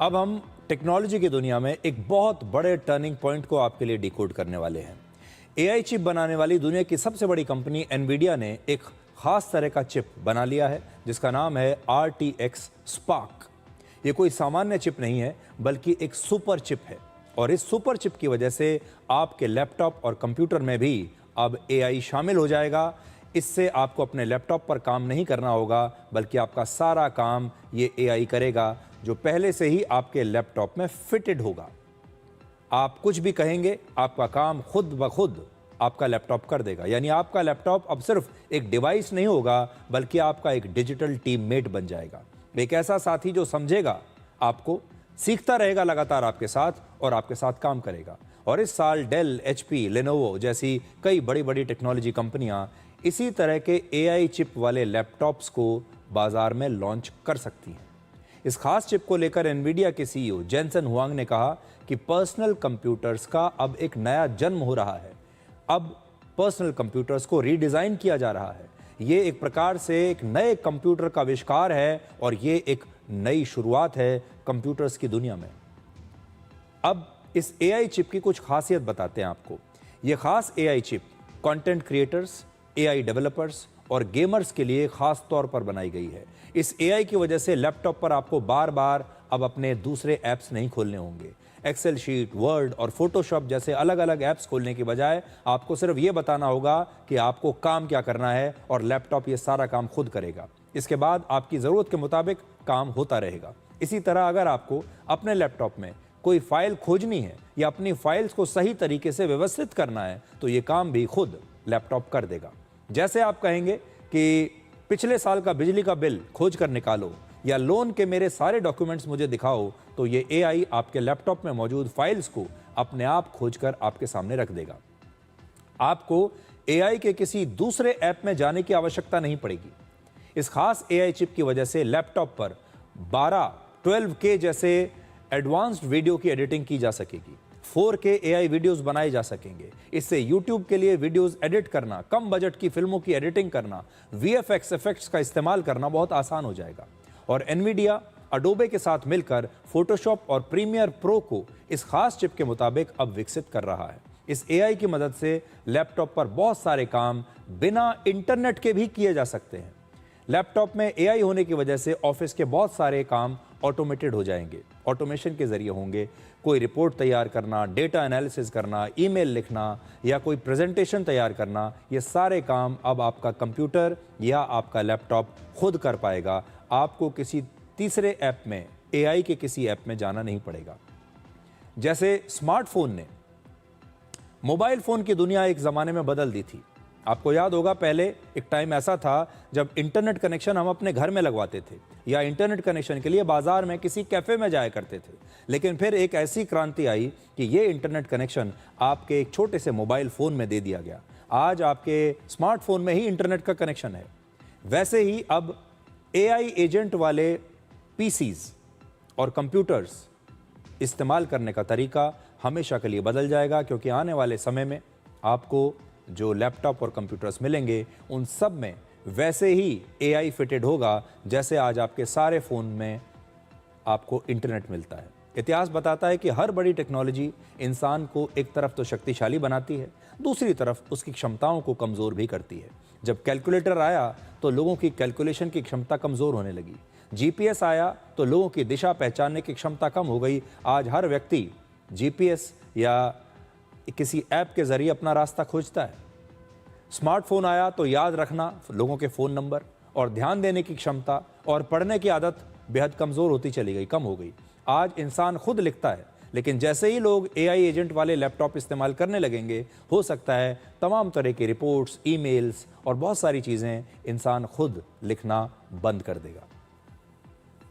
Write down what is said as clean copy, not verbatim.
अब हम टेक्नोलॉजी की दुनिया में एक बहुत बड़े टर्निंग पॉइंट को आपके लिए डिकोड करने वाले हैं। एआई चिप बनाने वाली दुनिया की सबसे बड़ी कंपनी एनवीडिया ने एक खास तरह का चिप बना लिया है जिसका नाम है RTX स्पार्क। ये कोई सामान्य चिप नहीं है बल्कि एक सुपर चिप है और इस सुपर चिप की वजह से आपके लैपटॉप और कंप्यूटर में भी अब एआई शामिल हो जाएगा। इससे आपको अपने लैपटॉप पर काम नहीं करना होगा बल्कि आपका सारा काम ये एआई करेगा जो पहले से ही आपके लैपटॉप में फिटेड होगा। आप कुछ भी कहेंगे आपका काम खुद ब खुद आपका लैपटॉप कर देगा। यानी आपका लैपटॉप अब सिर्फ एक डिवाइस नहीं होगा बल्कि आपका एक डिजिटल टीममेट बन जाएगा, एक ऐसा साथी जो समझेगा आपको, सीखता रहेगा लगातार आपके साथ और आपके साथ काम करेगा। और इस साल डेल, HP, लेनोवो जैसी कई बड़ी बड़ी टेक्नोलॉजी कंपनियां इसी तरह के एआई चिप वाले लैपटॉप्स को बाजार में लॉन्च कर सकती हैं। इस खास चिप को लेकर एनवीडिया के CEO जेनसन हुआंग ने कहा कि पर्सनल कंप्यूटर्स का अब एक नया जन्म हो रहा है। अब पर्सनल कंप्यूटर्स को रीडिज़ाइन किया जा रहा है। ये एक प्रकार से एक नए कंप्यूटर का आविष्कार है और ये एक नई शुरुआत है कंप्यूटर्स की दुनिया में। अब इस एआई चिप की कुछ खासियत बताते हैं आपको। ये खास AI chip content creators, AI developers और गेमर्स के लिए खास तौर पर बनाई गई है। इस एआई की वजह से लैपटॉप पर आपको बार बार अब अपने दूसरे ऐप्स नहीं खोलने होंगे। एक्सेल शीट, वर्ड और फोटोशॉप जैसे अलग अलग ऐप्स खोलने की बजाय आपको सिर्फ ये बताना होगा कि आपको काम क्या करना है और लैपटॉप ये सारा काम खुद करेगा। इसके बाद आपकी ज़रूरत के मुताबिक काम होता रहेगा। इसी तरह अगर आपको अपने लैपटॉप में कोई फाइल खोजनी है या अपनी फाइल्स को सही तरीके से व्यवस्थित करना है तो ये काम भी खुद लैपटॉप कर देगा। जैसे आप कहेंगे कि पिछले साल का बिजली का बिल खोज कर निकालो या लोन के मेरे सारे डॉक्यूमेंट्स मुझे दिखाओ, तो ये एआई आपके लैपटॉप में मौजूद फाइल्स को अपने आप खोजकर आपके सामने रख देगा। आपको एआई के किसी दूसरे ऐप में जाने की आवश्यकता नहीं पड़ेगी। इस खास एआई चिप की वजह से लैपटॉप पर 12K जैसे एडवांस्ड वीडियो की एडिटिंग की जा सकेगी। 4K एआई वीडियोस बनाए जा सकेंगे। इससे YouTube के लिए वीडियोस एडिट करना, कम बजट की फिल्मों की एडिटिंग करना, VFX इफेक्ट्स का इस्तेमाल करना बहुत आसान हो जाएगा। और एनवीडिया अडोबे के साथ मिलकर फोटोशॉप और प्रीमियर प्रो को इस खास चिप के मुताबिक अब विकसित कर रहा है। इस एआई की मदद से लैपटॉप पर बहुत सारे काम बिना इंटरनेट के भी किए जा सकते हैं। लैपटॉप में एआई होने की वजह से ऑफिस के बहुत सारे काम ऑटोमेटेड हो जाएंगे, ऑटोमेशन के जरिए होंगे। कोई रिपोर्ट तैयार करना, डेटा एनालिसिस करना, ईमेल लिखना या कोई प्रेजेंटेशन तैयार करना, ये सारे काम अब आपका कंप्यूटर या आपका लैपटॉप खुद कर पाएगा। आपको किसी तीसरे ऐप में, एआई के किसी ऐप में जाना नहीं पड़ेगा। जैसे स्मार्टफोन ने मोबाइल फ़ोन की दुनिया एक ज़माने में बदल दी थी। आपको याद होगा पहले एक टाइम ऐसा था जब इंटरनेट कनेक्शन हम अपने घर में लगवाते थे या इंटरनेट कनेक्शन के लिए बाजार में किसी कैफ़े में जाया करते थे। लेकिन फिर एक ऐसी क्रांति आई कि ये इंटरनेट कनेक्शन आपके एक छोटे से मोबाइल फ़ोन में दे दिया गया। आज आपके स्मार्टफोन में ही इंटरनेट का कनेक्शन है। वैसे ही अब एआई एजेंट वाले PCs और कंप्यूटर्स इस्तेमाल करने का तरीका हमेशा के लिए बदल जाएगा, क्योंकि आने वाले समय में आपको जो लैपटॉप और कंप्यूटर्स मिलेंगे उन सब में वैसे ही एआई फिटेड होगा जैसे आज आपके सारे फ़ोन में आपको इंटरनेट मिलता है। इतिहास बताता है कि हर बड़ी टेक्नोलॉजी इंसान को एक तरफ तो शक्तिशाली बनाती है, दूसरी तरफ उसकी क्षमताओं को कमज़ोर भी करती है। जब कैलकुलेटर आया तो लोगों की कैलकुलेशन की क्षमता कमज़ोर होने लगी। GPS आया तो लोगों की दिशा पहचानने की क्षमता कम हो गई। आज हर व्यक्ति GPS या किसी ऐप के ज़रिए अपना रास्ता खोजता है। स्मार्टफोन आया तो याद रखना लोगों के फ़ोन नंबर और ध्यान देने की क्षमता और पढ़ने की आदत बेहद कमज़ोर होती चली गई, कम हो गई। आज इंसान खुद लिखता है, लेकिन जैसे ही लोग एआई एजेंट वाले लैपटॉप इस्तेमाल करने लगेंगे, हो सकता है तमाम तरह की रिपोर्ट्स, ईमेल्स और बहुत सारी चीज़ें इंसान खुद लिखना बंद कर देगा।